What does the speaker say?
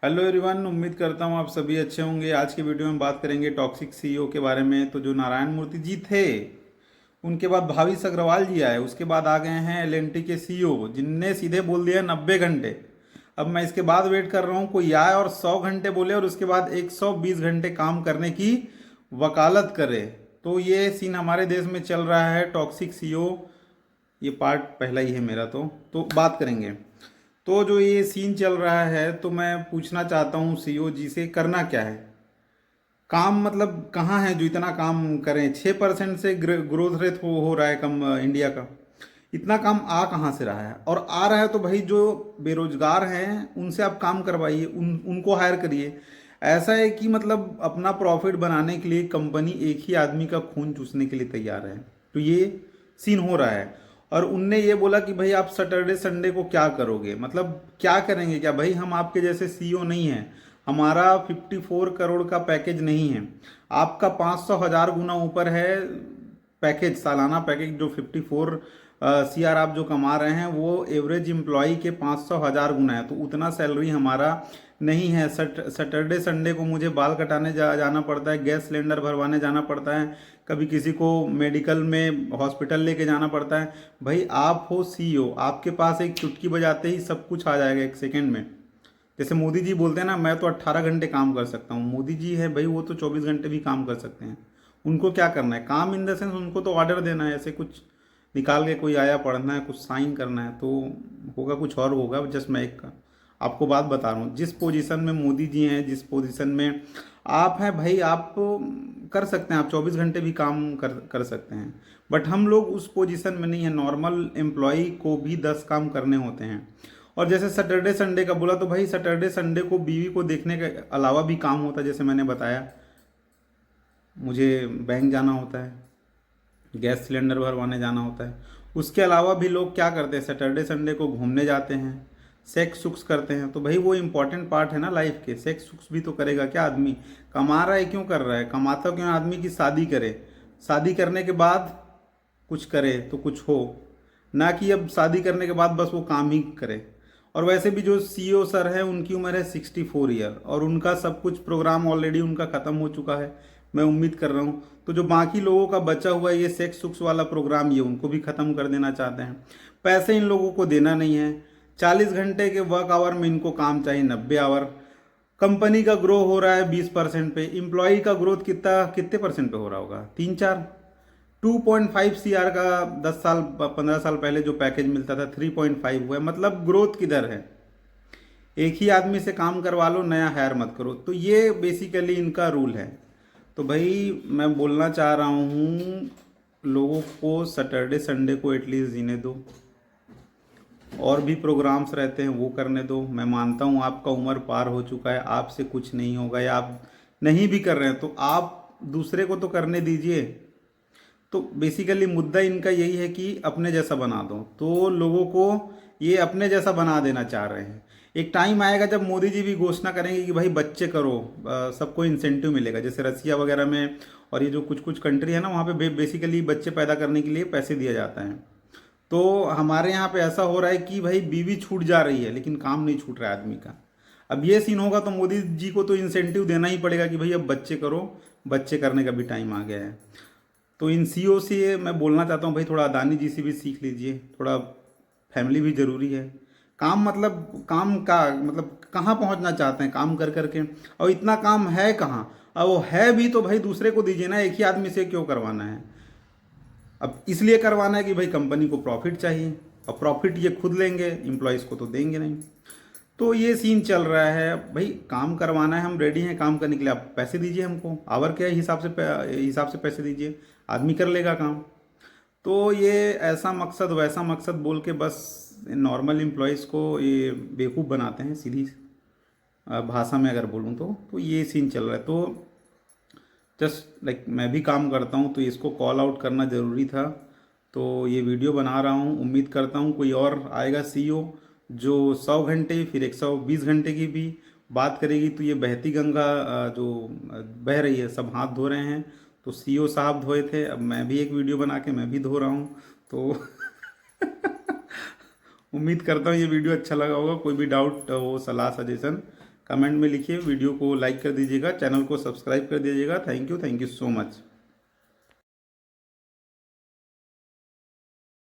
Hello everyone, उम्मीद करता हूँ आप सभी अच्छे होंगे। आज की वीडियो में बात करेंगे टॉक्सिक सीईओ के बारे में। तो जो नारायण मूर्ति जी थे, उनके बाद भाविश अग्रवाल जी आए, उसके बाद आ गए हैं एलएनटी के सीईओ जिनने सीधे बोल दिया 90 घंटे। अब मैं इसके बाद वेट कर रहा हूँ कोई आए और 100 घंटे बोले और उसके बाद 120 घंटे काम करने की वकालत करे। तो ये सीन हमारे देश में चल रहा है, टॉक्सिक सीईओ। ये पार्ट पहला ही है मेरा। तो बात करेंगे। तो जो ये सीन चल रहा है, तो मैं पूछना चाहता हूँ सीईओ जी से, करना क्या है? काम मतलब कहाँ है जो इतना काम करें? 6% से ग्रोथ रेट हो रहा है कम इंडिया का। इतना काम आ कहाँ से रहा है? और आ रहा है तो भाई जो बेरोजगार हैं उनसे आप काम करवाइए, उनको हायर करिए। ऐसा है कि मतलब अपना प्रॉफिट बनाने के लिए कंपनी एक ही आदमी का खून चूसने के लिए तैयार है। तो ये सीन हो रहा है। और उनने ये बोला कि भाई आप सैटरडे संडे को क्या करोगे, मतलब क्या करेंगे? क्या भाई हम आपके जैसे सीईओ नहीं हैं। हमारा 54 करोड़ का पैकेज नहीं है। आपका 500 हजार गुना ऊपर है पैकेज, सालाना पैकेज जो 54 CR आप जो कमा रहे हैं वो एवरेज एम्प्लॉय के 500 हजार गुना है। तो उतना सैलरी हमारा नहीं है। सैटरडे संडे को मुझे बाल कटाने जाना पड़ता है, गैस सिलेंडर भरवाने जाना पड़ता है, कभी किसी को मेडिकल में हॉस्पिटल लेके जाना पड़ता है। भाई आप हो सीईओ, आपके पास एक चुटकी बजाते ही सब कुछ आ जाएगा एक सेकेंड में। जैसे मोदी जी बोलते हैं ना, मैं तो 18 घंटे काम कर सकता हूँ। मोदी जी है भाई, वो तो 24 घंटे भी काम कर सकते हैं। उनको क्या करना है? काम इन द सेंस उनको तो ऑर्डर देना है, ऐसे कुछ निकाल के कोई आया पढ़ना है, कुछ साइन करना है तो होगा, कुछ और होगा। जस्ट मैं एक आपको बात बता रहा हूँ, जिस पोजीशन में मोदी जी हैं, जिस पोजीशन में आप हैं भाई, आप कर सकते हैं, आप 24 घंटे भी काम कर सकते हैं। बट हम लोग उस पोजीशन में नहीं है। नॉर्मल एम्प्लॉय को भी 10 काम करने होते हैं। और जैसे सैटरडे संडे का बोला, तो भाई सैटरडे संडे को बीवी को देखने के अलावा भी काम होता है। जैसे मैंने बताया, मुझे बैंक जाना होता है, गैस सिलेंडर भरवाने जाना होता है। उसके अलावा भी लोग क्या करते हैं, सैटरडे संडे को घूमने जाते हैं, सेक्स सुक्स करते हैं। तो भाई वो इंपॉर्टेंट पार्ट है ना लाइफ के। सेक्स सुक्स भी तो करेगा क्या आदमी? कमा रहा है, क्यों कर रहा है? कमाता क्यों आदमी की शादी करे, शादी करने के बाद कुछ करे तो कुछ हो, ना कि अब शादी करने के बाद बस वो काम ही करे। और वैसे भी जो सीईओ सर है उनकी उम्र है 64 ईयर और उनका सब कुछ प्रोग्राम ऑलरेडी उनका ख़त्म हो चुका है, मैं उम्मीद कर रहा हूँ। तो जो बाकी लोगों का बचा हुआ है ये सेक्स सुक्स वाला प्रोग्राम, ये उनको भी ख़त्म कर देना चाहते हैं। पैसे इन लोगों को देना नहीं है। 40 घंटे के वर्क आवर में इनको काम चाहिए 90 आवर। कंपनी का ग्रो हो रहा है 20% पे, इम्प्लॉई का ग्रोथ कितने परसेंट पे हो रहा होगा? 3-4। 2.5 CR का 10 साल 15 साल पहले जो पैकेज मिलता था 3.5 हुआ है। मतलब ग्रोथ किधर है? एक ही आदमी से काम करवा लो, नया हायर मत करो। तो ये बेसिकली इनका रूल है। तो भाई मैं बोलना चाह रहा हूँ, लोगों को सैटरडे संडे को एटलीस्ट जीने दो। और भी प्रोग्राम्स रहते हैं वो करने दो। मैं मानता हूँ आपका उम्र पार हो चुका है, आपसे कुछ नहीं होगा, या आप नहीं भी कर रहे हैं तो आप दूसरे को तो करने दीजिए। तो बेसिकली मुद्दा इनका यही है कि अपने जैसा बना दो। तो लोगों को ये अपने जैसा बना देना चाह रहे हैं। एक टाइम आएगा जब मोदी जी भी घोषणा करेंगे कि भाई बच्चे करो, सबको इंसेंटिव मिलेगा। जैसे रसिया वगैरह में और ये जो कुछ कुछ कंट्री है ना, वहाँ पे बेसिकली बच्चे पैदा करने के लिए पैसे दिया जाता है। तो हमारे यहाँ पे ऐसा हो रहा है कि भाई बीवी छूट जा रही है लेकिन काम नहीं छूट रहा है आदमी का। अब ये सीन होगा तो मोदी जी को तो इंसेंटिव देना ही पड़ेगा कि भाई अब बच्चे करो, बच्चे करने का भी टाइम आ गया है। तो इन सीईओ से मैं बोलना चाहता हूँ भाई, थोड़ा अदानी जी से भी सीख लीजिए, थोड़ा फैमिली भी ज़रूरी है। काम मतलब काम का मतलब कहाँ पहुँचना चाहते हैं काम कर करके? और इतना काम है कहाँ? और वो है भी तो भाई दूसरे को दीजिए ना, एक ही आदमी से क्यों करवाना है? अब इसलिए करवाना है कि भाई कंपनी को प्रॉफिट चाहिए, और प्रॉफिट ये खुद लेंगे, एम्प्लॉयज़ को तो देंगे नहीं। तो ये सीन चल रहा है भाई। काम करवाना है, हम रेडी हैं काम करने के लिए, आप पैसे दीजिए हमको, आवर के हिसाब से पैसे दीजिए, आदमी कर लेगा काम। तो ये ऐसा मकसद वैसा मकसद बोल के बस नॉर्मल एम्प्लॉयज़ को ये बेवकूफ़ बनाते हैं, सीधी भाषा में अगर बोलूँ तो ये सीन चल रहा है। तो जस्ट लाइक मैं भी काम करता हूँ तो इसको कॉल आउट करना ज़रूरी था। तो ये वीडियो बना रहा हूँ, उम्मीद करता हूँ कोई और आएगा सीईओ जो 100 घंटे फिर 120 घंटे की भी बात करेगी। तो ये बहती गंगा जो बह रही है, सब हाथ धो रहे हैं। तो सीईओ साहब धोए थे, अब मैं भी एक वीडियो बना के मैं भी धो रहा हूँ। तो उम्मीद करता हूँ ये वीडियो अच्छा लगा होगा। कोई भी डाउट हो, सलाह सजेशन कमेंट में लिखिए, वीडियो को लाइक कर दीजिएगा, चैनल को सब्सक्राइब कर दीजिएगा। Thank you so much.